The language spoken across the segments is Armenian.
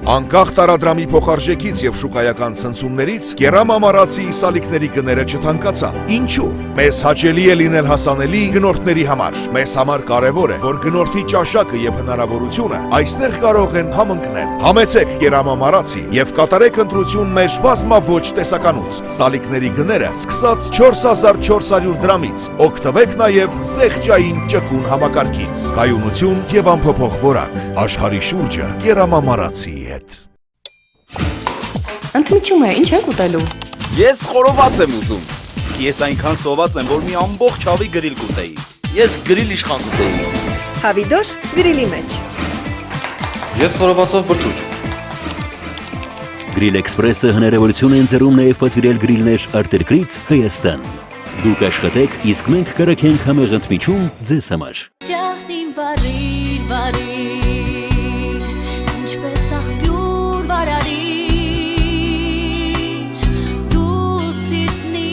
Անկախ տարադրամի փոխարժեքից եւ շուկայական ցնցումներից կերամամարացի սալիկների գները չթանկացան։ Ինչու՞։ Մեզ հաճելի է լինել հասանելի գնորդների համար։ Մեզ համար կարևոր է, որ գնորդի ճաշակը եւ հնարավորությունը այստեղ կարող են համընկնել։ Համեցեք կերամամարացի եւ կատարեք ընտրություն մեր բազմաոճ տեսականուց։ Սալիկների գները սկսած 4400 դրամից։ Օգտվեք նաեւ զեղչային ճկուն համակարգից։ Կայունություն եւ անփոփոխ որակ։ Աշխարհի շուրջը կերամամարացի հետ։ Ընդմիջում է, ինչ եք ուտելու։ Ես խորոված եմ ուզում։ Ես այնքան սոված եմ, որ մի ամբողջ հավի գրիլ կուտեի։ Ես գրիլ իշխան կուտեի։ Հավիդոշ գրիլի մեջ։ Ես խորովածով բրդուճ։ Գրիլ Էքսպրեսը հնարավորություն են ձեռում նաև պատվիրել գրիլներ արտերկրից Հայաստան։ Դուք աշխատեք, իսկ մենք կրակենք համեղ ընդմիջում ձեզ համար։ Ջահրին վարիր, ինչպես աղբյուր վարարիր, դու սիրտնի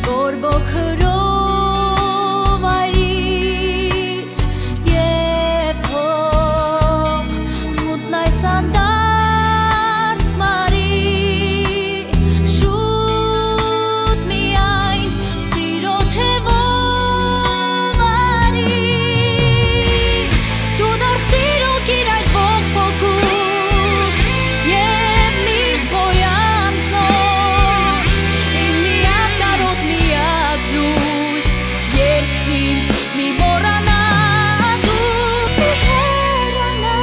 բորբոքրով արիր, և թող մուտն այս անդարձ մարի, շուտ միայն սիրո թևով արի, դու դարձիր օգին այդ ողբոքուս և մի խոյանքնոր, իմ միակ կարոտ միակ լույս, երկրին մի մոռանա դու մի հեռանա։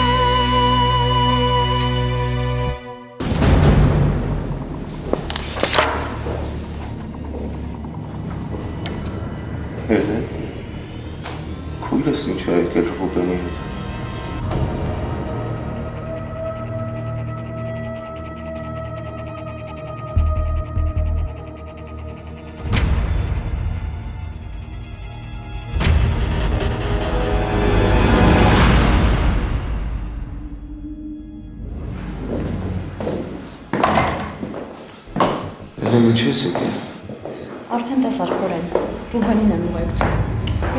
Հելեն, քույրս ինչ է եկել Ռուբենի հետ։ Հելեն, ինչ ես եկել։ Արդեն տեսար խորեն, Ռուբենին եմ ուղեկցում։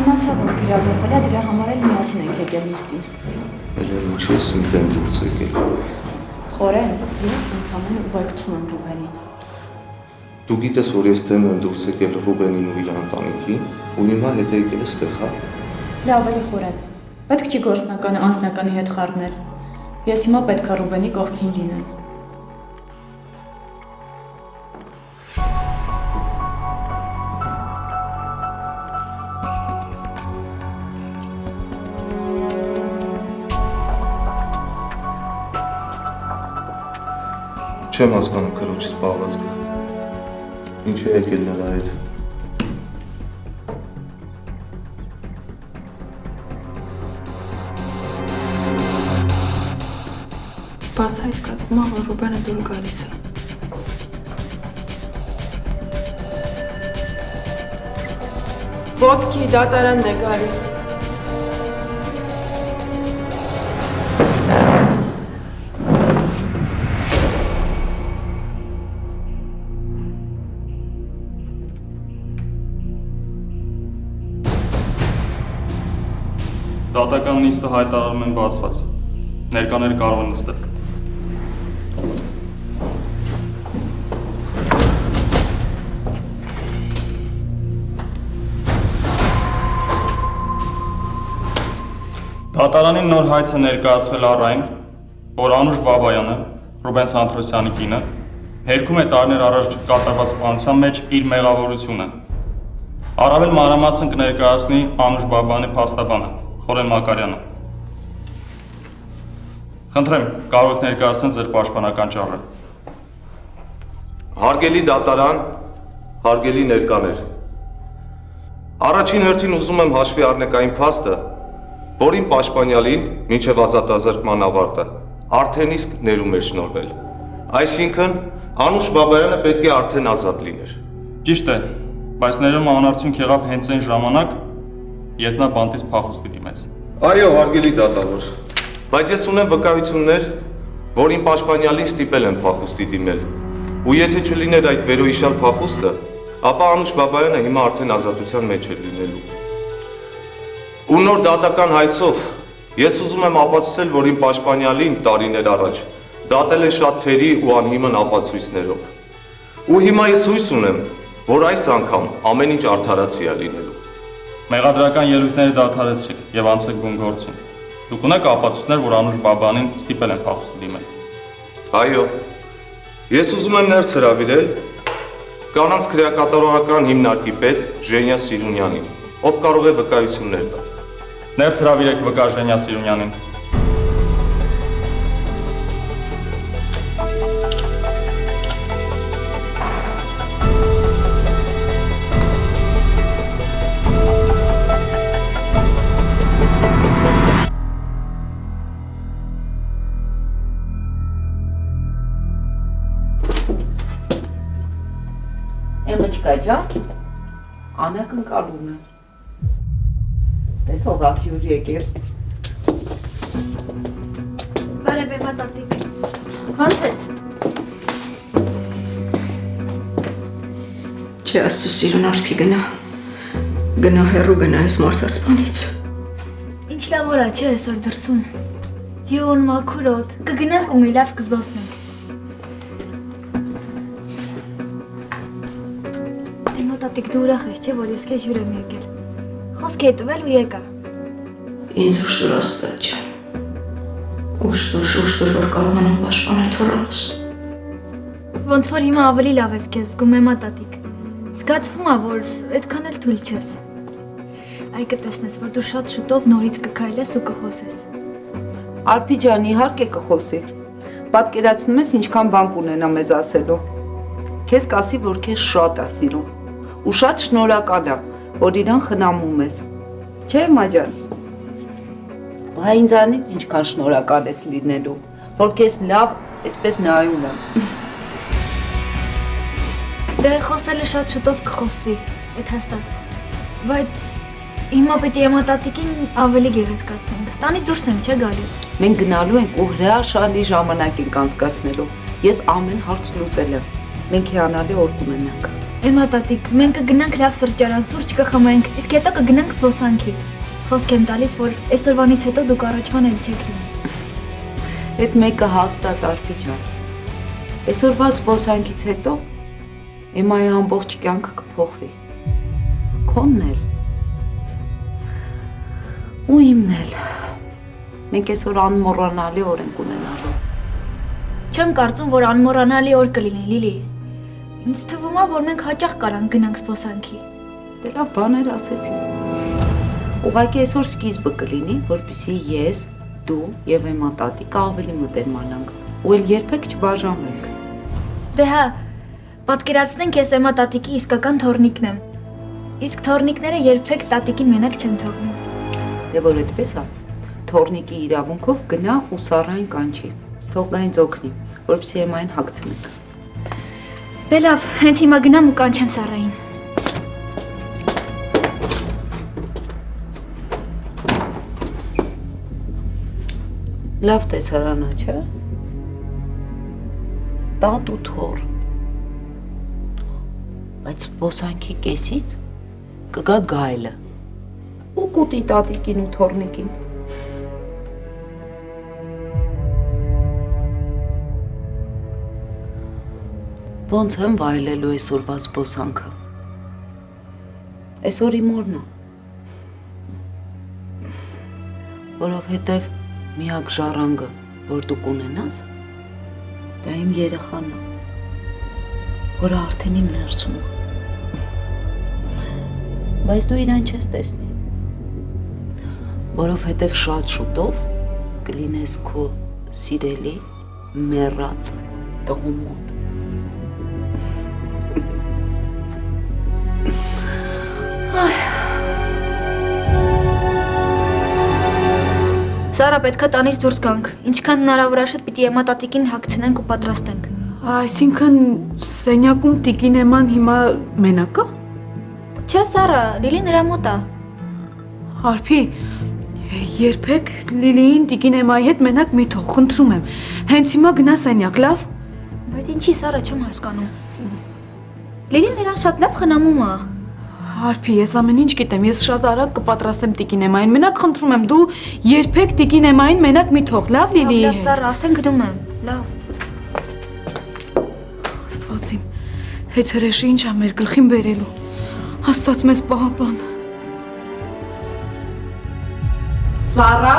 Իմացա, որ վիրավորվել է, դրա համար էլ միասին ենք եկել նիստին։ Հելեն, ինչ ես իմ դեմ դուրս եկել։ Խորեն, ես ընդամենը ուղեկցում եմ Ռուբենին։ Դու գիտես, որ ես դեմ եմ դուրս եկել Ռուբենին ու իր ընտանիքին, ու հիմա հետ է եկել այստեղ, հա։ Լավ էլի խորեն, պետք չի գործնականը անձնականի հետ խառնել։ Ես հիմա պետք է Ռուբենի կողքին լինեմ։ Չեմ հասկանում քրոջս պահվածքը։ Ինչ է եկել նրա հետ։ Բացայից կացվում է, որ Ռուբենը դուրս գալիս է։ Ոտքի դատարանն է գալիս։ Դատական նիստը հայտարարում են բացված։ Ներկաները կարող են նստել։ Դատարանին նոր հայցը ներկայացվել առ այն, որ Անուշ Բաբայանը, Ռուբեն Սանթրոսյանի կինը, հերքում է տարիներ առաջ կատարված սպանության մեջ իր մեղավորությունը։ Առավել մանրամասն կներկայացնի Անուշ Բաբայանի փաստաբանը, Խորեն Մակարյանը։ Խնդրեմ, կարող եք ներկայացնել ձեր պաշտպանական ճառը։ Հարգելի դատարան, հարգելի ներկաներ։ Առաջին հերթին ուզում եմ հաշվի առնեք այն փաստը, որին պաշտպանյալին մինչև ազատազրկման ավարտը արդեն իսկ ներում էր շնորհվել։ Այսինքն, Անուշ Բաբայանը պետք է արդեն ազատ լիներ։ Ճիշտ է, բայց ներումը անարդյունք եղավ հենց այն ժամանակ, երբ նա բանտից փախուստի դիմեց։ Այո, հարգելի դատավոր, բայց ես ունեմ վկայություններ, որին պաշտպանյալին ստիպել են փախուստի դիմել։ Ու եթե չլիներ այդ վերոհիշյալ փախուստը, ապա Անուշ Բաբայանը հիմա արդեն ազատության մեջ էր լինելու։ Ու նոր դատական հայցով Ես ուզում եմ ապացուցել, որ իմ պաշտպանյալին տարիներ առաջ դատել է շատ թերի ու անհիմն ապացույցներով։ Ու հիմա ես հույս ունեմ, որ այս անգամ ամեն ինչ արդարացի է լինելու։ Մեղադրական ելույթները դադարեցրեք եւ անցեք բուն գործին։ Դուք ունեք ապացույցներ, որ Անուշ Բաբանին ստիպել են փախուստի դիմել։ Այո, ես ուզում եմ ներս հրավիրել կանանց քրեակատարողական հիմնարկի պետ Ժենյա Սիրունյանին, ով կարող է վկայություններ տալ։ Ներս հրավիրեք վկա Ժենյա Սիրունյանին։ Էմմաչկա ջան, անակնկալում է։ Տեսող ակյուր եկել։ Բարև եմա տատիկ։ Ոնց ես։ Չէ, աստծո սիրուն արփի գնա հեռու գնա այս մարդասպանից։ Ինչ լավ օր է, չէ, այսօր դրսում։ Ձյուն, մաքուրոտ, կգնանք ու մի լավ կզբոսնենք։ Եմա տատիկ դու ուրախ ես, չէ, որ ես քեզ հյուր եմ եկել։ Խոսք է տվել ու եկա։ Ինձ ուշտուր աստված ջան։ Ուշտուր, որ կարողանամ պաշտպանել թոռանս։ Ոնց որ հիմա ավելի լավ ես քեզ զգում եմա տատիկ։ Զգացվում է, որ այդքան էլ թույլ չես։ Այ կտեսնես, որ դու շատ շուտով նորից կքայլես ու կխոսես։ Արփի ջան, իհարկե կխոսի։ Պատկերացնում ես ինչքան բան կունենա մեզ ասելու։ Քեզ կասի, որ քեզ շատ է սիրում։ Ու շատ շնորհակալ է, որ իրան խնամում ես։ Չէ, եմա ջան։ Բա ինձանից ինչքան շնորհակալ ես լինելու, որ քեզ լավ այսպես նայում եմ։ Դե խոսելը շատ շուտով կխոսի, այդ հաստատ։ Բայց հիմա պետք է եմա տատիկին ավելի գեղեցկացնենք։ Տանից դուրս եմ, չէ՞ գալու։ Մենք գնալու ենք ու հրաշալի ժամանակ ենք անցկացնելու։ Ես ամեն հարց լուծել եմ։ Մենք հիանալի օր կունենանք։ Եմա տատիկ, մենք կգնանք լավ սրճարան, սուրճ կխմենք, իսկ հետո կգնանք զբոսանքի։ Խոսք եմ տալիս, որ այսօրվանից հետո դուք առաջվան էլ չեք լինի։ Այդ մեկը հաստատ արփի ջան։ Այսօրվա զբոսանքից հետո Էմայի ամբողջ կյանքը կփոխվի։ Քոնն էլ։ Ու իմն էլ։ Մենք այսօր անմոռանալի օր ենք ունենալու։ Չեմ կարծում, որ անմոռանալի օր կլինի, Լիլի։ Ինձ թվում է, որ մենք հաճախ կարանք գնանք զբոսանքի։ Դե լավ բաներ ասեցի։ Ուղղակի այսօր սկիզբը կլինի, որպեսզի ես, դու եւ Էմա տատիկը ավելի մտերմանանք, ու էլ երբեք չբաժանվենք։ Դե հա, պատկերացնենք ես Էմա տատիկի իսկական թոռնիկն եմ։ Իսկ թոռնիկները երբեք տատիկին մենակ չեն թողնում։ Դե որ այդպես է, թոռնիկի իրավունքով գնա ու Սառային կանչի։ Թող դա ինձ օգնի, որպեսզի Էմային հագցնենք։ Դե լավ, հենց հիմա գնամ ու կանչեմ Սառային։ Լավ տեսարանա, չէ՞։ Տատ ու թոռ։ Բայց զբոսանքի կեսից կգա գայլը ու կուտի տատիկին ու թոռնիկին։ Ոնց եմ վայելելու այսօրվա զբոսանքը։ Այսօր իմ օրն է։ Որովհետև միակ ժառանգը, որ դու կունենաս, դա իմ երեխան է, որը արդեն իմ ներսում է։ Բայց դու իրան չես տեսնի, որովհետև շատ շուտով կլինես քո սիրելի մեռած տղու մոտ։ Սարա, պետքա տանից դուրս գանք։ Ինչքան հնարավոր է շուտ պիտի Էմա տատիկին հագցնենք ու պատրաստենք։ Այսինքն սենյակում տիկին Էման հիմա մենակ է։ Չէ, Սարա, Լիլի նրա մոտ է։ Արփի, երբեք Լիլիին տիկին Էմայի հետ մենակ մի թող, խնդրում եմ։ Հենց հիմա գնա սենյակ, լավ։ Բայց ինչի, Սարա, չեմ հասկանում։ Լիլին նրան շատ լավ խնամում է։ Հարփի, ես ամեն ինչ գիտեմ, ես շատ արագ կպատրաստեմ Տիկին Էմային, մենակ խնդրում եմ, դու երբեք Տիկին Էմային մենակ մի թող, լավ Լիլիի Լավ, հետ։ Սառա, արդեն գնում եմ։ Լավ։ Աստված իմ, հետ հրեշը ինչ ա մեր գլխին բերելու։ Աստված մեզ պահապան։ Սառա։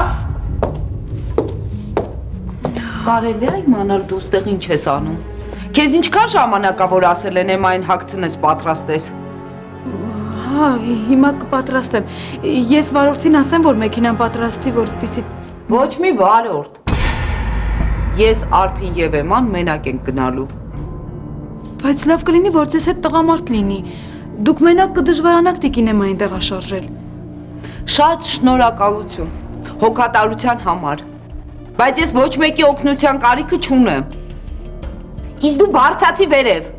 Կարելի է իմանալ դու ստեղ ինչ ես անում։ Քեզ ինչքան ժամանակ ա որ ասել են Էմային հագցնես պատրաստես։ Հա, հիմա կպատրաստեմ։ Ես վարորդին ասեմ, որ մեքենան պատրաստի, որպեսզի Ոչ մի վարորդ։ Ես Արփին եւ Էման մենակ ենք գնալու։ Բայց լավ կլինի, որ ձեզ հետ տղամարդ լինի։ Դուք մենակ կդժվարանաք Տիկին Էմային տեղաշարժել։ Շատ շնորհակալություն հոգատարության համար։ Բայց ես ոչ մեկի օգնության կարիքը չունեմ։ Իսկ դու բարձացի վերև։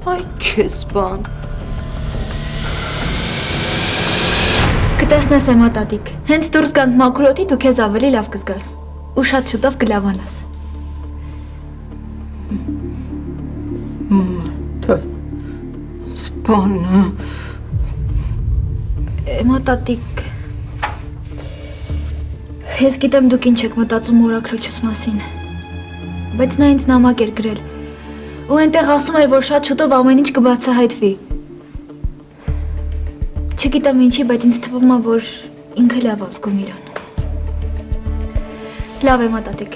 Այ քեզ բան։ Կտեսնես Էմա տատիկ, հենց դուրս գանք մաքրոթի դու քեզ ավելի լավ կզգաս ու շատ շուտով կլավանաս։ Սպանը։ Էմա տատիկ, ես գիտեմ դուք ինչ եք մտածում օրաքրոջս մասին, բայց նա ինձ նամակ էր գրել ու այնտեղ ասում էր, որ շատ շուտով ամեն ինչ կբացահայտվի։ Չգիտեմ ինչի, բայց ինձ թվում է, որ ինքը լավ է զգում իրան։ Լավ Էմա տատիկ,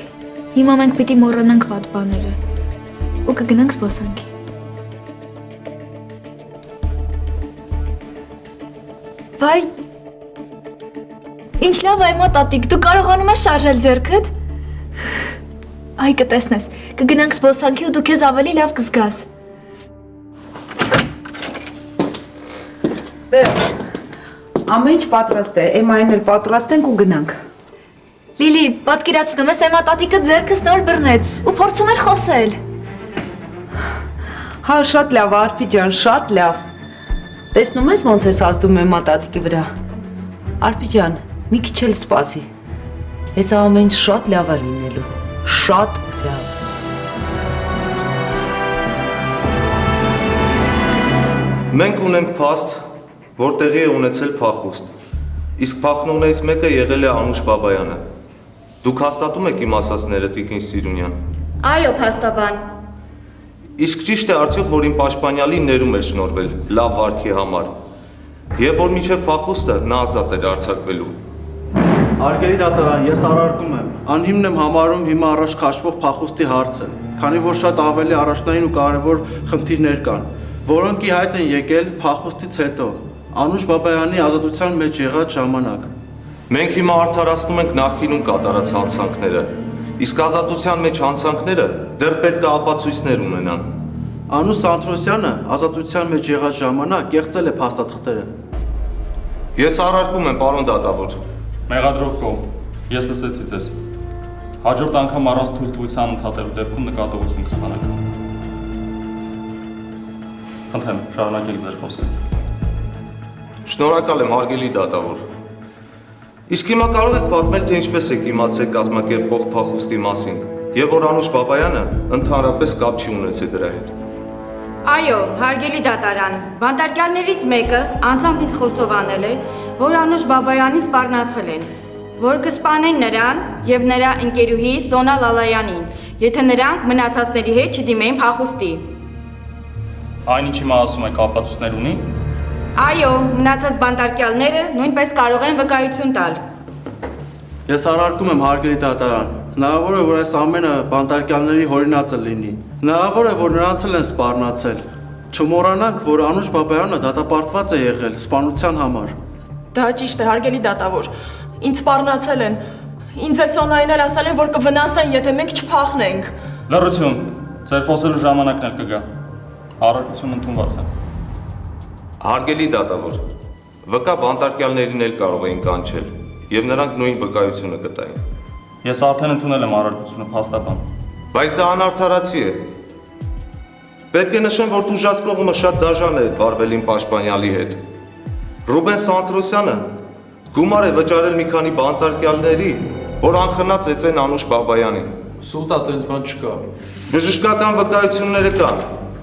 հիմա մենք պիտի մոռանանք վատ բաները ու կգնանք զբոսանքի։ Վայ, ինչ լավ է Էմա տատիկ, դու կարողանում ես շարժել ձեռքդ։ Այ կտեսնես, կգնանք զբոսանքի ու դու քեզ ավելի լավ կզգաս։ Ամեն ինչ պատրաստ է, Էմային էլ պատրաստենք ու գնանք։ Լիլի, պատկերացնում ես Էմա տատիկը ձեռքս նոր բռնեց ու փորձում էր խոսել։ Հա, շատ լավ, Արփի ջան, շատ լավ։ Տեսնում ես ոնց ես ազդում Էմա տատիկի վրա։ Արփի ջան, մի քիչ էլ սպասի։ Հեսա ամեն ինչ շատ լավ է լինելու։ Շատ լավ։ Մենք ունենք փաստ, որ տեղի է ունեցել փախուստ։ Իսկ փախնողներից մեկը եղել է Անուշ Բաբայանը։ Դուք հաստատում եք իմ ասածները, Տիկին Սիրունյան։ Այո, փաստաբան։ Իսկ ճիշտ է արդյոք, որ իմ պաշտպանյալին ներում էր շնորհվել լավ վարքի համար, եւ որ մինչև փախուստը նա ազատ էր արձակվելու։ Հարգելի դատարան, ես առարկում եմ, անհիմն եմ համարում հիմա առաջ քաշվող փախուստի հարցը, քանի որ շատ ավելի առաջնային ու կարևոր խնդիրներ կան, որոնք ի հայտ են եկել փախուստից հետո, Անուշ Բաբայանի ազատության մեջ եղած ժամանակ։ Մենք հիմա արդարացնում ենք նախկինում կատարած հանցանքները, իսկ ազատության մեջ հանցանքները դեռ պետք է ապացույցներ ունենան։ Անուշ Սանթրոսյանը ազատության մեջ եղած ժամանակ կեղծել է փաստաթղթերը։ Ես առարկում եմ, պարոն դատավոր։ Մեղադրող կողմ, ես լսեցի ձեզ։ Հաջորդ անգամ առանց թույլտվության ընդհատելու դեպքում նկատողություն կստանաք։ Խնդրեմ, շարունակեք ձեր խոսքը։ Շնորհակալ եմ, հարգելի դատավոր։ Իսկ հիմա կարող եք պատմել, թե ինչպես եք իմացել կազմակերպող փախուստի մասին, եւ որ Անուշ Բաբայանը ընդհանրապես կապ չի ունեցել դրա հետ։ Այո, հարգելի դատարան, բանտարկյալներից մեկը անձամբ ինձ խոստովանել է, որ Անուշ Բաբայանին սպառնացել են, որ կսպանեն նրան եւ նրա ընկերուհի Սոնա Լալայանին, եթե նրանք մնացածների հետ չդիմեին փախուստի։ Այն ինչ հիմա ասում եք, ապացույցներ ունի։ Այո, մնացած բանտարկյալները նույնպես կարող են վկայություն տալ։ Ես առարկում եմ, հարգելի դատարան, հնարավոր է, որ այս ամենը բանտարկյալների հորինածը լինի։ Հնարավոր է, որ նրանց էլ են սպառնացել։ Չմոռանանք, որ Անուշ Բաբայանը դատապարտված է եղել սպանության համար։ Դա ճիշտ է, հարգելի դատավոր։ Ինձ սպառնացել են։ Ինձ էլ Սոնային էլ ասել են, որ կվնասեն, եթե մենք չփախնենք։ Լռություն, ձեր խոսելու ժամանակն էլ կգա։ Առարկություն ընդունված է։ Հարգելի դատավոր, վկա բանտարկյալներին էլ կարող էին կանչել, եւ նրանք նույն վկայությունը կտային։ Ես արդեն ընդունել եմ առարկությունը, փաստաբան։ Բայց դա անարդարացի է։ Պետք է նշեմ, որ տուժած կողմը շատ դաժան է վարվել իմ պաշտպանյալի հետ։ Ռուբեն Սանթրոսյանը գումար է վճարել մի քանի բանտարկյալների, որ անխնա ծեծեն Անուշ Բաբայանին։ Սուտա տենց բան չկա։ Բժշկական վկայությունները կան։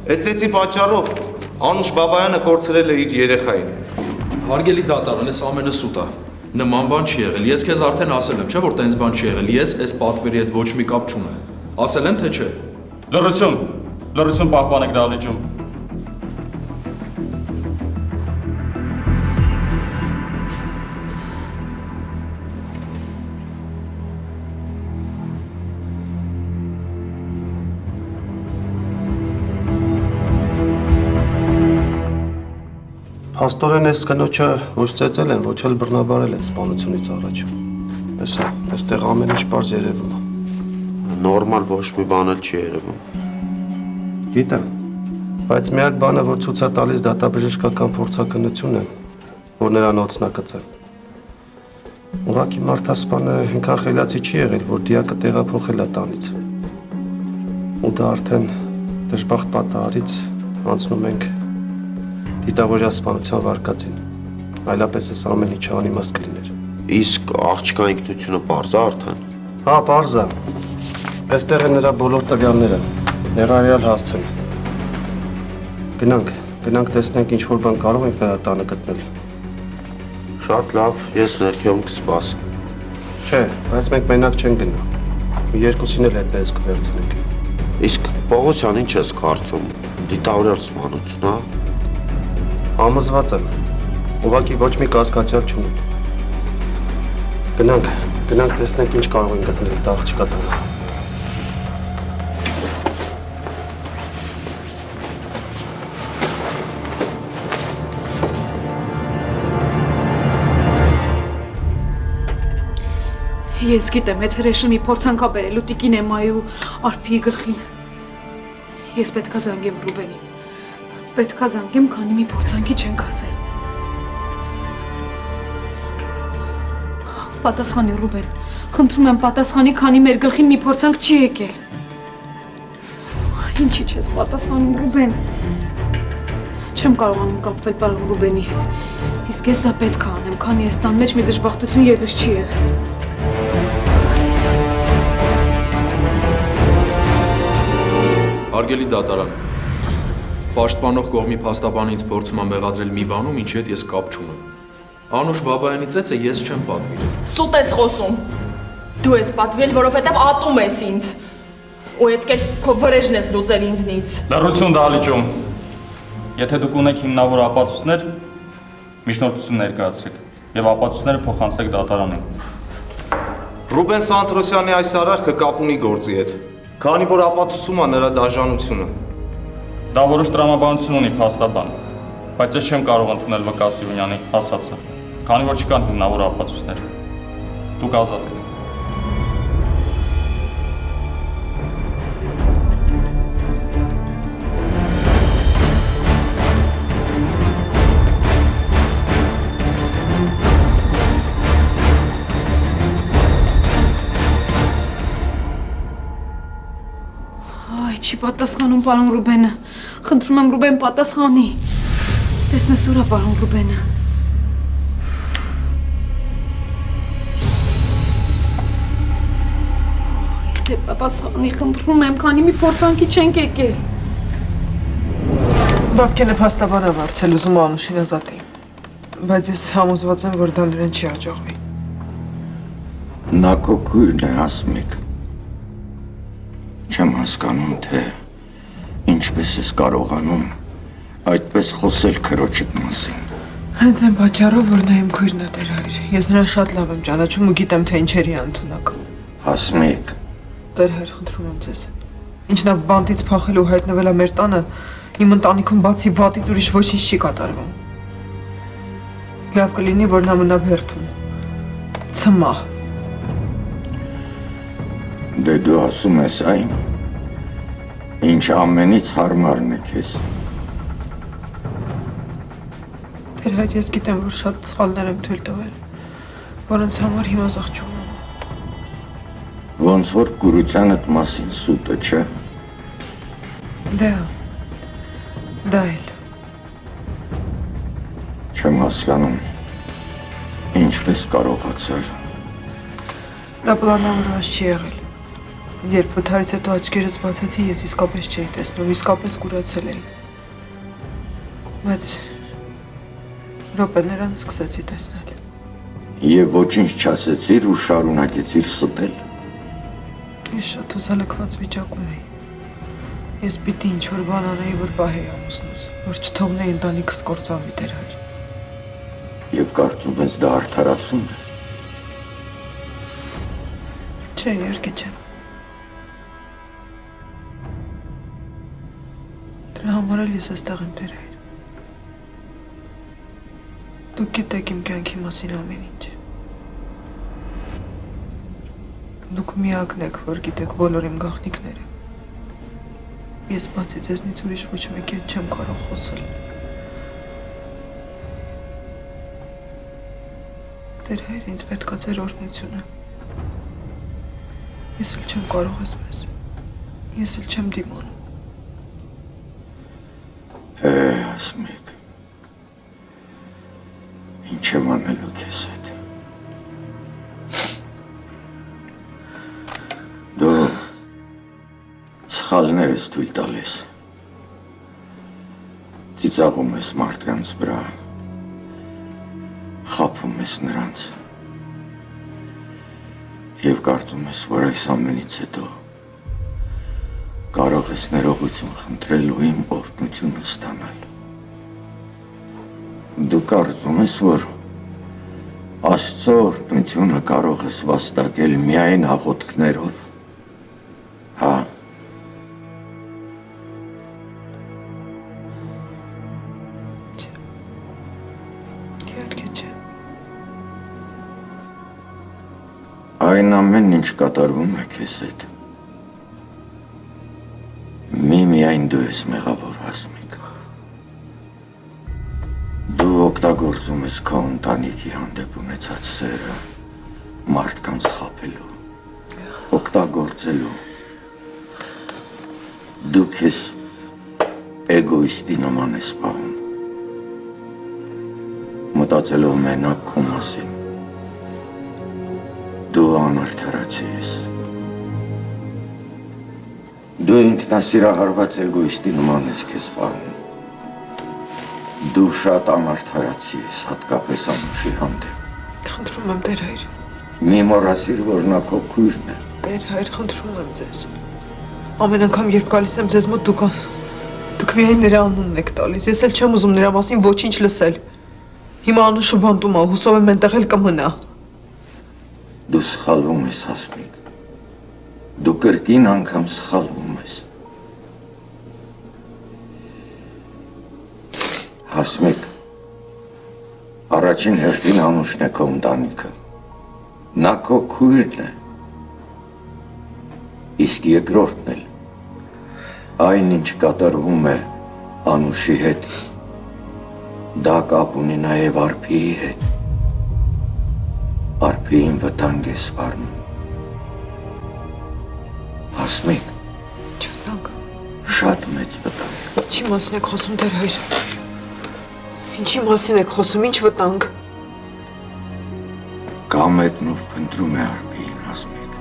Այդ ծեծի պատճառով Անուշ Բաբայանը կորցրել է իր երեխային։ Հարգելի դատարան, այս ամենը սուտ է։ Նման բան չի եղել։ Ես քեզ արդեն ասել եմ, չէ՞ որ տենց բան չի եղել։ Ես այս պատվերի հետ ոչ մի կապ չունեմ։ Ասել եմ թե չէ։ Լռություն պահպանեք դահլիճում։ Փաստորեն այս կնոջը ոչ ծեծել են, ոչ էլ բռնաբարել են սպանությունից առաջ։ Այստեղ ամեն ինչ պարզ երևում է։ Նորմալ ոչ մի բան էլ չի երևում։ Գիտեմ, բայց միակ բանը, որ ցույց է տալիս դատաբժշկական փորձակնությունը, որ նրան օծնակցել։ Ուղղակի մարդասպանը այնքան խելացի չի եղել, որ դիակը տեղափոխել է տանից։ Ու դա արդեն դժբախտ պատահարից անցնում ենք դիտավորյալ սպանության վարկածին, այլապես այս ամեն ինչը անիմաստ կլիներ։ Իսկ աղջկա ինքնությունը պարզ է արդեն։ Հա, պարզ է։ Այստեղ են նրա բոլոր տվյալները, ներառյալ հասցեն։ Գնանք տեսնենք ինչ որ բան կարող ենք նրա տանը գտնել։ Շատ լավ, ես ներքևում կսպասեմ։ Չէ, բայց մենք մենակ չենք գնա։ Մի երկուսին էլ հետներս կվերցնենք։ Իսկ Պողոսյան ինչ ես կարծում, դիտավորյալ սպանություն, հա։ Համոզված եմ, ուղղակի ոչ մի կասկածյալ չունեմ։ Գնանք տեսնենք ինչ կարող են գտնել այդ աղջկա տանը։ Ես գիտեմ, այդ հրեշը մի փորձանք ա բերելու տիկին Էմայի ու Արփիի գլխին։ Ես պետքա զանգեմ Ռուբենին։ Պետքա զանգեմ, քանի մի փորձանքի չենք ասել։ Պատասխանի Ռուբեն, խնդրում եմ պատասխանի, քանի մեր գլխին մի փորձանք չի եկել։ Ինչի չես պատասխանում Ռուբեն։ Չեմ կարողանում կապվել պարոն Ռուբենի հետ։ Իսկ ես դա պետք է անեմ, քանի այս տան մեջ մի դժբախտություն եւս չի եղել։ Հարգելի դատարան, պաշտպանող կողմի փաստաբանը ինձ փորձում է մեղադրել մի բանում, ինչի հետ ես կապ չունեմ։ Անուշ Բաբայանի ծեծը ես չեմ պատվիրել։ Սուտ ես խոսում։ Դու ես պատվիրել, որովհետև ատում ես ինձ։ Ու այդ կերպ քո վրեժն ես լուծել ինձնից։ Լռություն դահլիճում։ Եթե դուք ունեք հիմնավոր ապացույցներ, միջնորդություն ներկայացրեք եւ ապացույցները փոխանցեք դատարանին։ Ռուբեն Սանտրոսյանի այս արարքը կապ ունի գործի հետ, քանի որ ապացուցում է նրա դաժանությունը։ Դա որոշ տրամաբանություն ունի փաստաբան, բայց ես չեմ կարող ընդունել Վկա Սիմոնյանի ասածը, քանի որ չկան հիմնավոր ապացույցներ։ Դուք ազատ եք։ Չի պատասխանում պարոն Ռուբենը։ Խնդրում եմ Ռուբեն պատասխանի։ Տեսնես ուր է պարոն Ռուբենը։ Եթե պատասխանի, խնդրում եմ, քանի մի փորձանքի չենք եկել։ Բաբկենը փաստաբան է վարձել, ուզում Անուշին ազատի։ Բայց ես համոզված եմ, որ դա նրան չի հաջողվի։ Նա քո քույրն է, Հասմիկ։ Չեմ հասկանում, թե ինչպես ես կարողանում այդպես խոսել քրոջդ մասին։ Հենց այն պատճառով, որ նա իմ քույրն է, Տեր հայր։ Ես նրան շատ լավ եմ ճանաչում ու գիտեմ, թե ինչերի է ընդունակ։ Հասմիկ։ Տեր հայր, խնդրում եմ ձեզ։ Ինչ նա բանտից փախել ու հայտնվել է մեր տանը, իմ ընտանիքում բացի վատից ուրիշ ոչինչ չի կատարվում։ Լավ կլինի, որ նա մնա բերդում։ Ցմահ։ Դե դու ասում ես այն, ինչ ամենից հարմարն է քեզ։ Տեր հայր, ես գիտեմ, որ շատ սխալներ եմ թույլ տվել, որոնց համար հիմա զղջում եմ։ Ոնց որ կուրությանդ մասին սուտը, չէ։ Դա էլ։ Չեմ հասկանում, ինչպես կարողացար։ Դա պլանավորված չի եղել։ Երբ վթարից հետո աչքերս բացեցի, ես իսկապես չէի տեսնում, իսկապես կուրացել էի։ Բայց րոպե նրան սկսեցի տեսնել։ Եվ ոչինչ չասեցիր ու շարունակեցիր ստել։ Ես շատ հուսալքված վիճակում էի։ Ես պիտի ինչ-որ բան անեի, որ պահեի ամուսնուս, որ չթողնեի ընտանիքս կործանվի Տեր հայր։ Եվ կարծում ես դա արդարացում է։ Չէ, երկի չէ։ Դրա համար էլ ես այստեղ եմ Տեր հայր։ Դուք գիտեք իմ կյանքի մասին ամեն ինչ։ Դուք միակն եք, որ գիտեք բոլոր իմ գաղտնիքները։ Ես բացի ձեզնից ուրիշ ոչ մեկի հետ չեմ կարող խոսել։ Տեր հայր, ինձ պետք է ձեր օրհնությունը։ Ես էլ չեմ կարող այսպես։ Ես էլ չեմ դիմանում։ Ասմիկ, ինչ եմ անելու քեզ հետ։ Դու սխալներ ես թույլ տալիս։ Ծիծաղում ես մարդկանց վրա, խաբում ես նրանց և կարծում ես, որ այս ամենից հետո կարող ես ներողություն խնդրել ու իմ օրհնությունը ստանալ։ Դու կարծում ես, որ Աստծո օրհնությունը կարող ես վաստակել միայն աղոթքներով, հա։ Իհարկե չէ։ Այն ամեն ինչ կատարվում է քեզ հետ։ Միայն դու ես մեղավոր, Հասմիկ։ Դու օգտագործում ես քո ընտանիքի հանդեպ ունեցած սերը մարդկանց խաբելու, օգտագործելու։ Դու քեզ էգոիստի նման ես պահում, մտածելով մենակ քո մասին։ Դու անարդարացի ես։ Դու ինքնասիրահարված էգոիստի նման ես քեզ պահում։ Դու շատ անարդարացի ես, հատկապես Անուշի հանդեպ։ Խնդրում եմ Տեր հայր։ Մի մոռացիր, որ նա քո քույրն է։ Տեր հայր, խնդրում եմ ձեզ։ Ամեն անգամ, երբ գալիս եմ ձեզ մոտ, դուք միայն նրա անունն եք տալիս։ Ես էլ չեմ ուզում նրա մասին ոչինչ լսել։ Հիմա Անուշը բանտում է, հուսով եմ այնտեղ էլ կմնա։ Դու սխալվում ես, Հասմիկ։ Դու կրկին անգամ սխալվում ես։ Հասմիկ, առաջին հերթին Անուշն է քո ընտանիքը։ Նա քո քույրն է։ Իսկ երկրորդն էլ այն ինչ կատարվում է Անուշի հետ, դա կապ ունի նաև Արփիի հետ։ Արփիին վտանգ է սպառնում։ Հասմիկ, վտանգ։ Շատ մեծ վտանգ։ Ինչի մասին եք խոսում, Տեր հայր։ Ինչի մասին եք խոսում, ինչ վտանգ։ Կամետնով փնտրում է Արփիին, Հասմիկ։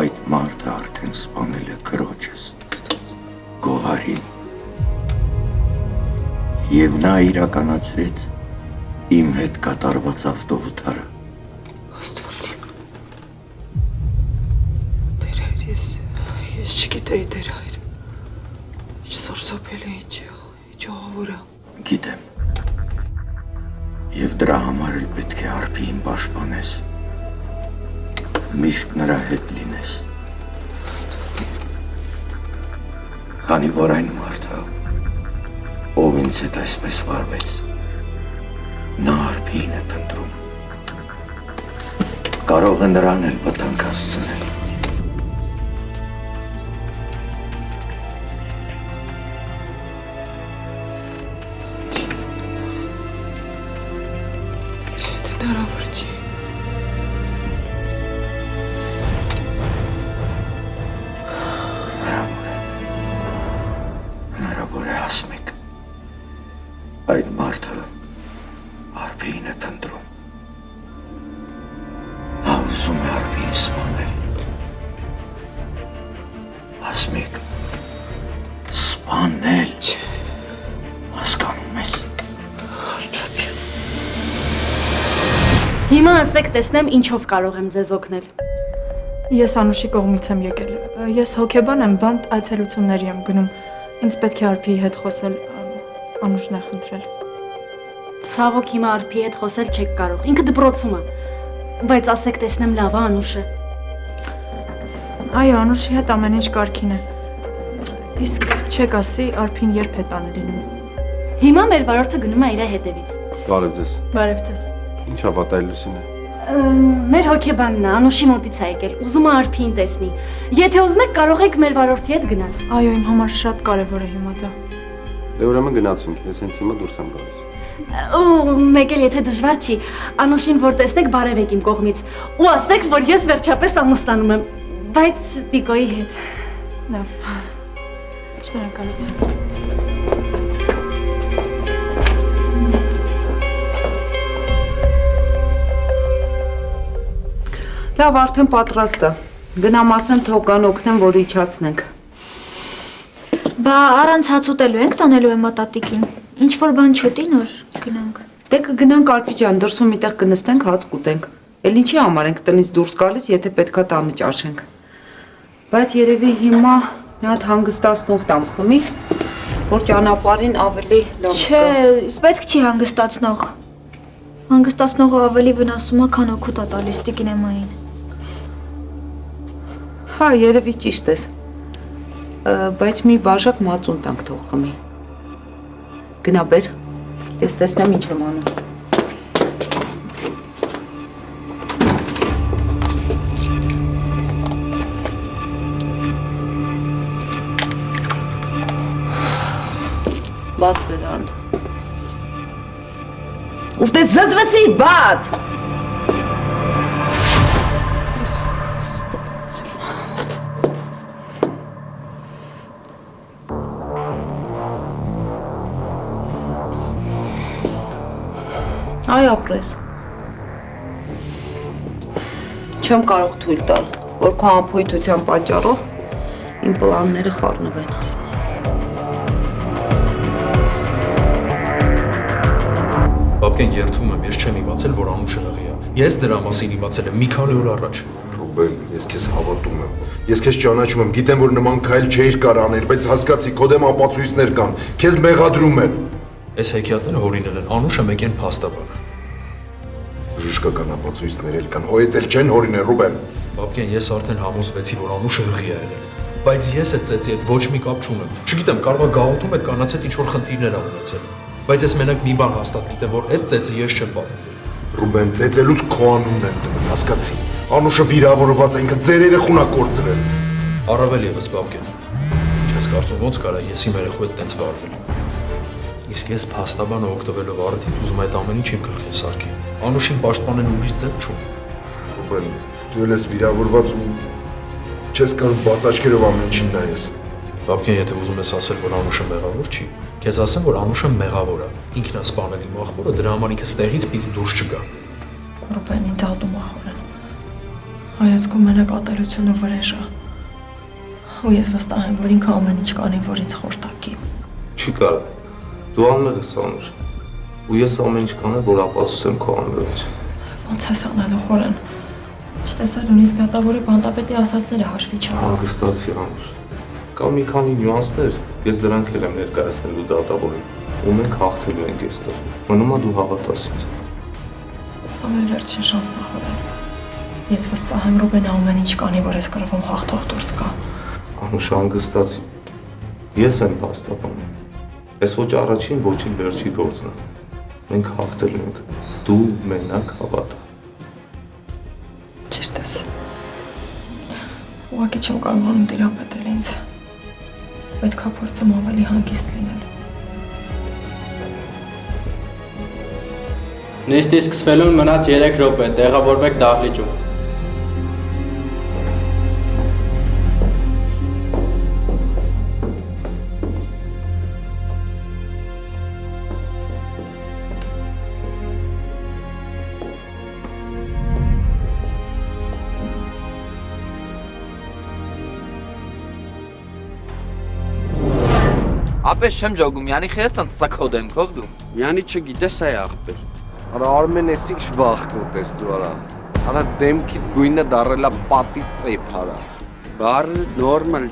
Այդ մարդը արդեն սպանել է քրոջս, Գոհարին։ Եվ նա իրականացրեց իմ հետ կատարված ավտովթարը։ Աստված իմ։ Տեր հայր, ես չգիտեի, Տեր հայր։ Ինչ սարսափել է, ինչ ահավոր է։ Գիտեմ։ Եվ դրա համար էլ պետք է Արփիին պաշտպանես։ Միշտ նրա հետ լինես։ Քանի որ այն մարդը, ով ինձ հետ այսպես վարվեց, նա Արփիին է փնտրում։ Կարող է նրան էլ վտանգ հասցնել։ Հնարավոր չի։ Հնարավոր է, Հասմիկ։ Այդ մարդը Արփիին է փնտրում։ Նա ուզում է Արփիին սպանել։ Հիմա ասեք տեսնեմ ինչով կարող եմ ձեզ օգնել։ Ես Անուշի կողմից եմ եկել։ Ես հոգեբան եմ, բանտ այցելությունների եմ գնում։ Ինձ պետք է Արփիի հետ խոսել, Անուշն է խնդրել։ Ցավոք հիմա Արփիի հետ խոսել չեք կարող։ Ինքը դպրոցում է։ Բայց ասեք տեսնեմ լավ է Անուշը։ Այո, Անուշի հետ ամեն ինչ կարգին է։ Իսկ չեք ասի Արփին երբ է տանը լինում։ Հիմա մեր վարորդը գնում է իր հետևից։ Բարև ձեզ։ Բարև ձեզ։ Ինչ ա պատահելուսին է։ Մեր հոգեբանն է, Անուշի մոտից է եկել, ուզում է Արփին տեսնի։ Եթե ուզում եք կարող եք մեր վարորդի հետ գնալ։ Այո, իմ համար շատ կարևոր է հիմա դա։ Դե ուրեմն գնացինք, ես հենց հիմա դուրս եմ գալիս։ Ու մեկ էլ եթե դժվար չի, Անուշին որ տեսնեք բարևեք իմ կողմից։ Ու ասեք, որ ես վերջապես ամուսնանում եմ, բայց Տիկոյի հետ։ Լավ։ Շնորհակալություն։ Լավ, արդեն պատրաստ է։ Գնամ ասեմ թողան օգնեմ, որ իջացնենք։ Բա առանց հաց ուտելու ենք տանելու եմ մատատիկին։ Ինչ որ բան չուտի նոր գնանք։ Դե կգնանք Արփի ջան, դրսում միտեղ կնստենք, հաց կուտենք։ Էլ ինչի համար ենք տնից դուրս գալիս, եթե պետքա տանը ճաշենք։ Բայց երևի հիմա մի հատ հանգստացնող տամ խմի, որ ճանապարհին ավելի լավ Չէ, պետք չի հանգստացնող։ Հանգստացնողը ավելի վնասում է, քան օգուտ է տալիս տիկինեմային։ Հա, երևի ճիշտ ես։ Բայց մի բաժակ մածուն տանք թող խմի։ Գնա բեր, ես տեսնեմ ինչ եմ անում։ Բաց բերանդ։ Ուֆ դե զզվեցի, բաց։ Այ ապրես։ Չեմ կարող թույլ տալ, որ քո անփույթության պատճառով իմ պլանները խառնվեն։ Բաբկեն երդվում եմ, ես չեմ իմացել, որ Անուշը հղի է։ Ես դրա մասին իմացել եմ մի քանի օր առաջ։ Ռուբեն, ես քեզ հավատում եմ։ Ես քեզ ճանաչում եմ, գիտեմ, որ նման քայլ չէիր կարող անել, բայց հասկացի, քո դեմ ապացույցներ կան։ Քեզ մեղադրում են։ Այս հեքիաթները հորինել են, Անուշը մեկ են փաստաբան է։ Բժշկական ապացույցներ էլ կան, հո էլ չեն հորինել, Ռուբեն։ Բաբկեն, ես արդեն համոզվեցի, որ Անուշը հղի է եղել։ Բայց ես այդ ծեծի հետ ոչ մի կապ չունեմ։ Չգիտեմ, կարող է գաղութում այդ կանանց հետ ինչ-որ խնդիրներ ա ունեցել։ Բայց ես մենակ մի բան հաստատ գիտեմ, որ այդ ծեծը ես չեմ պատվիրել։ Ռուբեն, ծեծելուց քո անունն են դնում, հասկացի։ Անուշը վիրավորված է, ինքը ձեր երեխուն ա կորցրել։ Առավել եւս Բաբկեն։ Չես կարծում ոնց կարա ես իմ երեխու հետ տենց վարվել։ Իսկ ես փաստաբանը օգտվելով առիթից ուզում այդ ամեն ինչ իմ գլխին սարքի։ Անուշին պաշտպանելու ուրիշ ձև չունեմ։ Ռուբեն, դու ես վիրավորված ու չես կարող բաց աչքերով ամեն ինչին նայես։ Բաբկեն, եթե ուզում ես ասել, որ Անուշը մեղավոր չի, քեզ ասեմ, որ Անուշը մեղավոր է։ Ինքն է սպանել իմ աղբորը, դրա համար ինքը ստեղից պիտի դուրս չգա։ Ռուբեն, ինձ ալտում է խորեն։ Հայացքում մենակ ատելություն ու վրեժ է։ Ու ես վստահ եմ, որ ինքը ամեն ինչ կանի, որ ինձ խորտակի։ Չի կարող։ Դու անմեղ ես Անուշ։ Ու ես ամեն ինչ կանեմ, որ ապացուցեմ քո անմեղությունը։ Ոնց ես անելու խորեն։ Չտեսա նույնիսկ դատավորի բանտապետի ասածները հաշվի չառավ։ Հանգստացի Անուշ։ Կան մի քանի նյուանսներ, ես դրանք էլ եմ ներկայացնելու դատավորին։ Ու մենք հաղթելու ենք այստեղ։ Մնում է դու հավատաս ինձ։ Սա մեր վերջին շանսն է խորեն։ Ես վստահ եմ Ռուբենը ամեն ինչ կանի, որ այս կռվում հաղթող դուրս գա։ Անուշ, հանգստացի։ Ես եմ փաստաբանը։ Այս ոչ առաջին, ոչ էլ վերջի գործն է։ Մենք հաղթելու ենք։ Դու մենակ հավատա։ Ճիշտ ես։ Ուղղակի չեմ կարողանում տիրապետել ինձ։ Պետք է փորձեմ ավելի հանգիստ լինել։ Նիստի սկսվելուն մնաց 3 րոպե, տեղավորվեք դահլիճում։ Ապես չեմ ջոգում, յանի խեստան սա քո դեմքով դու։ Յանի չգիտես այ աղբեր։ Արա Արմեն էս ինչ վախկոտ ես դու արա։ Արա դեմքիդ գույնը դարելա պատի ծեփ արա։ Բարը նորմալ,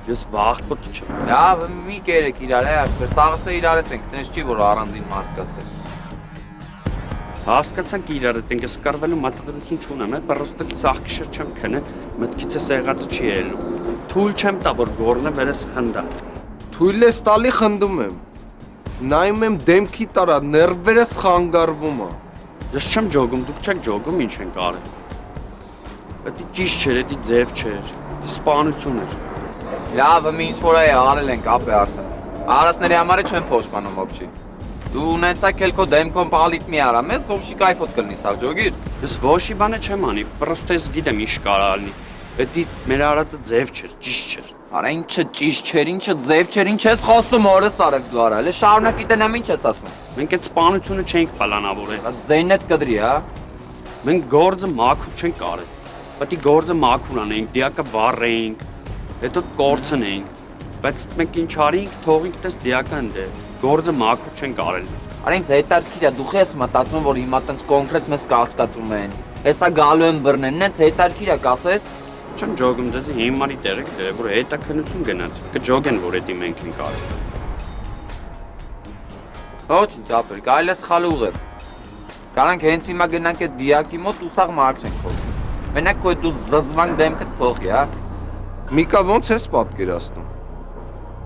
ես վախկոտ չեմ։ Լավ, մի կերեք իրար, սաղսը իրար ենք, տենց չի որ առանձին մարդ կասել։ Հասկացանք իրար ենք, ես կարվելու մատադրություն չունեմ, պրոստը ծաղկիշը չեմ քնը, մտքից ես եղածը չի ելում։ Թույլ չեմ տա, որ գորնը վերես խնդա։ Թույլ ես տալի խնդում եմ։ Նայում եմ դեմքի տարա, ներվերս խանգարվում է։ Ես չեմ ջոգում, դուք չեք ջոգում, ինչ ենք արել։ Դա ճիշտ չէր, դա ձև չէր, դա սպանություն էր։ Լավ, մի ինչ որ է արել ենք, ապե արդեն։ Արածների համար չեմ փոշմանում ոբշի։ Դու ունեցակ էլ քո դեմքոն պալիտ մի արա, մեզ ոբշի կայֆոտ կլնի սաղ ջոգիր։ Ես ոչի բանը չեմ անի, պրոստը ես գիտեմ ինչ կարա ալնի։ Դա մեր արածը ձև չէր, ճիշտ չէր։ Արա ինչը ճիշտ չէր, ինչը ձև չէր, ինչ ես խոսում օրս արև դու արա, հələ շարունակի տնեմ ինչ ես ասում։ Մենք այդ սպանությունը չենք պլանավորել։ Ձայնդ կդրի, հա։ Մենք գործը մաքուր չենք արել։ Պետք է գործը մաքուր անենք, դիակը վառեինք, հետո կորցնենք։ Բայց մենք ինչ արինք, թողինք դες դիակը ընդ է։ Գործը մաքուր չենք արել։ Արա ինձ հետարքիր է, դու ես մտածում որ հիմա տենց կոնկրետ մեզ կասկածում են։ Հեսա գալու են բռնեն, նենց հետարքիր է կասես։ Չեմ ջոգում, դες հիմարի տեղը դե որ հետաքնություն գնաց։ Կջոգեն որ էդի մենք ենք արել։ Ոչինչ ապեր, կարելի է սխալ ուղղել։ Կարանք հենց հիմա գնանք այդ դիակի մոտ ու սաղ մարդ չենք խոսում։ Մենակ քո դու զզվանք դեմքդ փոխի, հա։ Միկա ոնց ես պատկերացնում։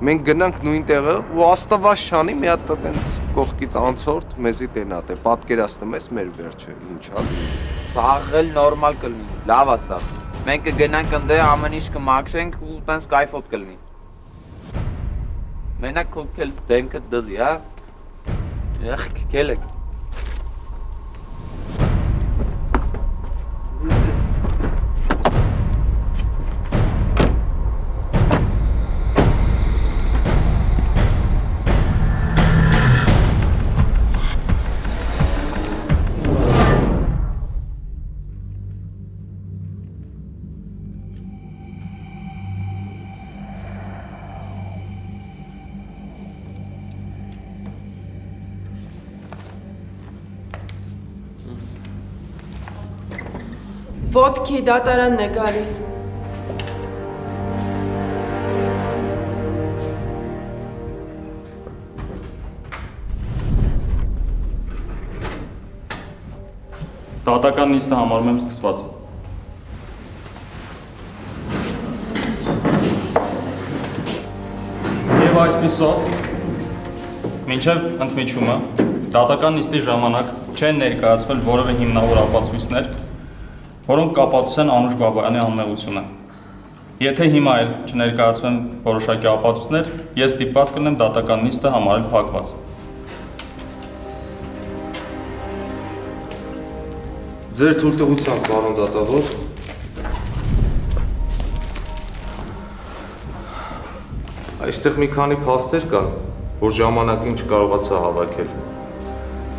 Մենք գնանք նույն տեղը ու աստված շանի մի հատ տենց կողքից անցորդ մեզի տենատ է, պատկերացնում ես մեր վերջը, ինչա։ Սաղել նորմալ կլինի, լավ ասա։ Մենք կգնանք ընդե ամեն ինչ կմաքրենք ու տենց կայֆոտ կլինի։ Մենակ քո դեմքդ դզի, հա։ Ախ, կելեք։ Ոտքի դատարանն է գալիս։ Դատական նիստը համարում եմ սկսված։ Եվ այսպիսով, մինչև ընդմիջումը, դատական նիստի ժամանակ չեն ներկայացվել որևէ հիմնավոր ապացույցներ, որոնք կապացուցեն Անուշ Բաբայանի անմեղությունը։ Եթե հիմա էլ չներկայացվեն որոշակի ապացույցներ, ես ստիպված կլինեմ դատական նիստը համարել փակված։ Ձեր թույլտվությամբ, պարոն դատավոր, այստեղ մի քանի փաստեր կան, որ ժամանակին չկարողացա հավաքել։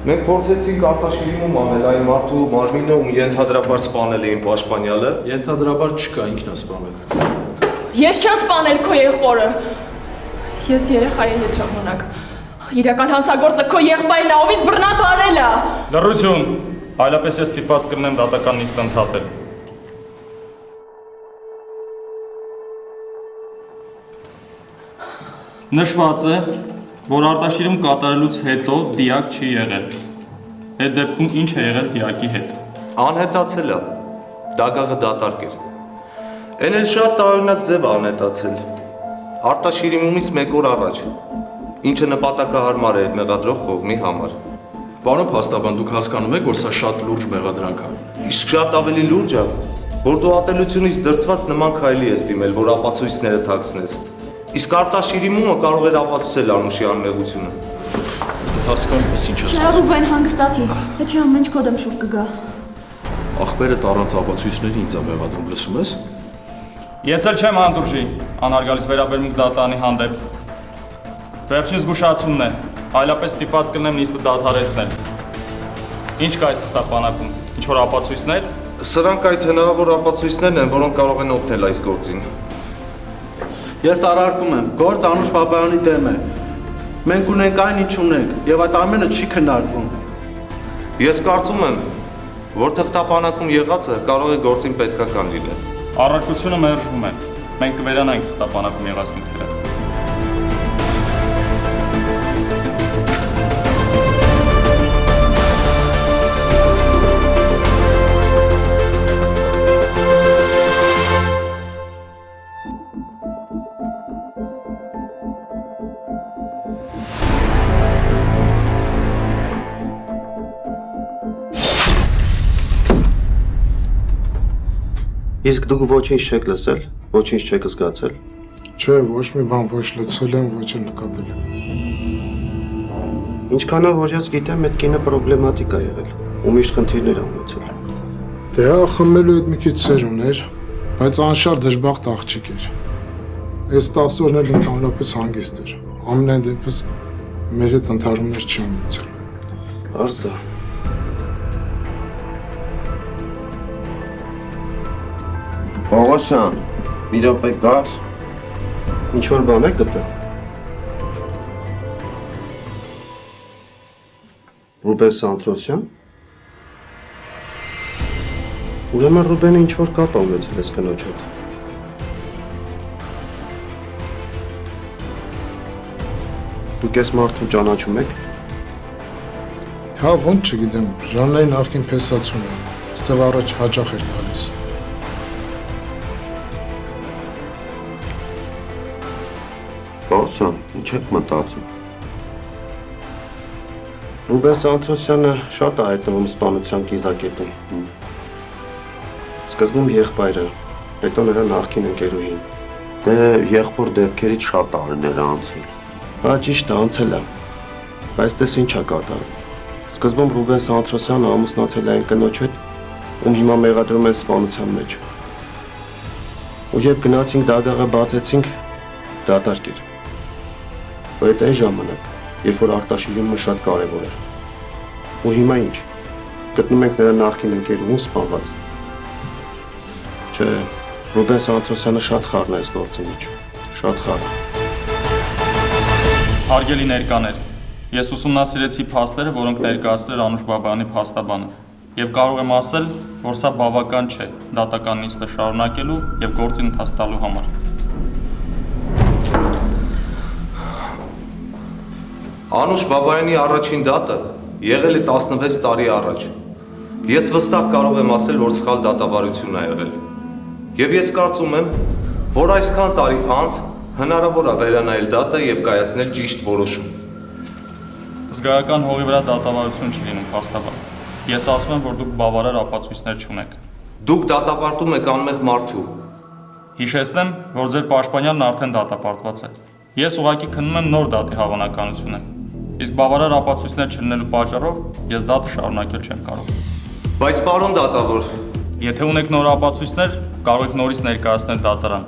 Մենք փորձեցինք արտաշիրիմում անել այն մարդու մարմինը, ում ենթադրաբար սպանել էին պաշտպանյալը։ Ենթադրաբար չկա, ինքն է սպանել։ Ես չեմ սպանել քո եղբորը։ Ես երեխայի հետ ժամանակ։ Իրական հանցագործը քո եղբայրն է, ովից բռնաբարել է։ Լռություն, այլապես ես ստիպված կլինեմ դատական նիստը ընդհատել։ Նշված է, որ արտաշիրում կատարելուց հետո դիակ չի եղել։ Այդ դեպքում ինչ է եղել դիակի հետ։ Անհետացել է, դագաղը դատարկ էր։ Էն էլ շատ տարօրինակ ձև անհետացել։ Արտաշիրիմումից մեկ օր առաջ, ինչը նպատակահարմար է մեղադրող կողմի համար։ Պարոն փաստաբան, դուք հասկանում եք, որ սա շատ լուրջ մեղադրանք է։ Իսկ շատ ավելի լուրջ է, որ դու ատելությունից դրդված նման քայլի ես դիմել, որ ապացույցները թաքցնես։ Իսկ արտաշիրիմումը կարող էր ապացուցել Անուշի անմեղությունը։ Հասկանում ես ինչ ես ասում։ Ռուբեն հանգստացի, հետո ամեն ինչ քո դեմ շուտ կգա։ Ախպերը առանց ապացույցների ինձ է մեղադրում, լսում ես։ Ես էլ չեմ հանդուրժի, անհարգալից վերաբերմունք դատարանի հանդեպ։ Վերջին զգուշացումն է, այլապես ստիպված կլինեմ նիստը դադարեցնել։ Ինչ կա այս թղթապանակում, ինչ-որ ապացույցներ։ Սրանք այդ հնարավոր ապացույցներն են, որոնք կարող են օգնել այս գործին։ Ես առարկում եմ, գործ Անուշ Բաբայանի դեմ է։ Մենք ունենք այն, ինչ ունենք, եւ այդ ամենը չի քննարկվում։ Ես կարծում եմ, որ թղթապանակում եղածը կարող է գործին պետքական լինել։ Առարկությունը մերժվում է։ Մենք կվերանանք թղթապանակում եղած նյութերը։ Իսկ դուք ոչինչ չեք լսել, ոչինչ չեք զգացել։ Չէ, ոչ մի բան ոչ լցել եմ, ոչ էլ նկատել եմ։ Ինչքանով որ ես գիտեմ, այդ կինը պրոբլեմատիկ է եղել, ու միշտ խնդիրներ ա ունեցել։ Դե հա, խմելու այդ մի քիչ ծեր ուներ, բայց անշարժ դժբախտ աղջիկ էր։ Այս 10 օրն էլ ընդհանրապես հանգիստ էր։ Ամենայն դեպս մեր հետ ընդհարումներ չի ունեցել։ Արզա։ Պողոսյան, մի րոպե գաս։ Ինչ-որ բան է գտել։ Ռուբեն Սանտրոսյան։ Ուրեմն Ռուբենը ինչ-որ կապ ա ունեցել ես կնոջ հետ։ Դուք ես մարդուն ճանաչում եք։ Հա, ոնց չգիտեմ, Ժաննայի նախկին փեսացուն է, ստեղ առաջ հաճախ էր գալիս։ Պողոսյան, ինչ եք մտածում։ Ռուբեն Սանտրոսյանը շատ է հայտնվում սպանության կիզակետում։ Սկզբում եղբայրը, հետո նրա նախկին ընկերուհին։ Դե եղբոր դեպքերից շատ տարիներ անցել։ Հա, ճիշտ է, անցել է։ Բայց դες ինչ է կատարվում։ Սկզբում Ռուբեն Սանտրոսյանը ամուսնացել է այն կնոջ հետ, ում հիմա մեղադրում են սպանության մեջ։ Ու երբ գնացինք դագաղը բացեցինք, դատարկ էր։ Ու այդ այն ժամանակ, երբ որ արտաշիրումը շատ կարևոր էր։ Ու հիմա ինչ։ Գտնում ենք նրա նախկին ընկերուհուն սպանված։ Չէ, Ռուբեն Սանտրոսյանը շատ խառն է այս գործի մեջ։ Շատ խառն։ Հարգելի ներկաներ, ես ուսումնասիրեցի փաստերը, որոնք ներկայացրել Անուշ Բաբայանի փաստաբանը, եւ կարող եմ ասել, որ սա բավական չէ դատական նիստը շարունակելու եւ գործին ընթաց տալու համար։ Անուշ Բաբայանի առաջին դատը եղել է 16 տարի առաջ։ Ես վստահ կարող եմ ասել, որ սխալ դատավարություն է եղել։ Եվ ես կարծում եմ, որ այսքան տարի անց հնարավոր է վերանայել դատը եւ կայացնել ճիշտ որոշում։ Զգայական հողի վրա դատավարություն չի լինում փաստաբան։ Ես ասում եմ, որ դուք բավարար ապացույցներ չունեք։ Դուք դատապարտում եք անմեղ մարդու։ Հիշեցնեմ, որ ձեր պաշտպանյանն արդեն դատապարտված է։ Ես ուղղակի քննում եմ նոր դատի հավանականությունը։ Իսկ բավարար ապացույցներ չլինելու պատճառով ես դատը շարունակել չեմ կարող։ Բայց պարոն դատավոր, եթե ունեք նոր ապացույցներ, կարող եք նորից ներկայացնել դատարան։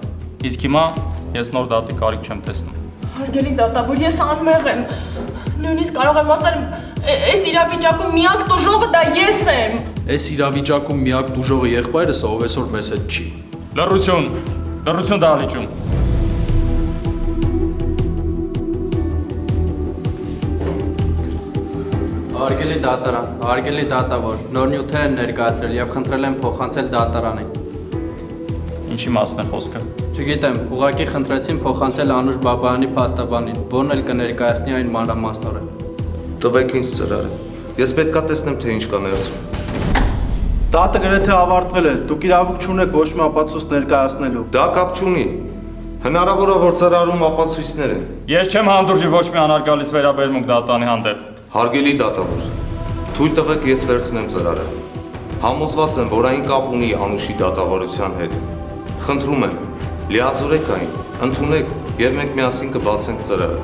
Իսկ հիմա ես նոր դատի կարիք չեմ տեսնում։ Հարգելի դատավոր, ես անմեղ եմ։ Նույնիսկ կարող եմ ասել, այս իրավիճակում միակ տուժողը դա ես եմ։ Այս իրավիճակում միակ տուժողը եղբայրս ով այսօր մեզ հետ չի։ Լռություն դահլիճում։ Հարգելի դատարան, հարգելի դատավոր, նոր նյութեր են ներկայացրել եւ խնդրել եմ փոխանցել դատարանին։ Ինչի մասն է խոսքը։ Չգիտեմ, ուղղակի խնդրեցին փոխանցել Անուշ Բաբայանի փաստաբանին, որն էլ կներկայացնի այն մանրամասնորեն։ Տվեք ինձ ծրարը։ Ես պետքա տեսնեմ, թե ինչ կա ներսում։ Դատը գրեթե ավարտվել է։ Դուք իրավունք չունեք ոչ մի ապացույց ներկայացնելու։ Դա կապ չունի։ Հնարավոր է, որ ծրարում ապացույցներ են։ Ես չեմ հանդուրժի ոչ մի անարգալից վերաբերմունք դատանի հանդեպ։ Հարգելի դատավոր, թույլ տվեք ես վերցնեմ ծրարը։ Համոզված եմ, որ այն կապ ունի Անուշի դատավարության հետ։ Խնդրում եմ, լիազորեք այն, ընդունեք եւ մենք միասին կբացենք ծրարը։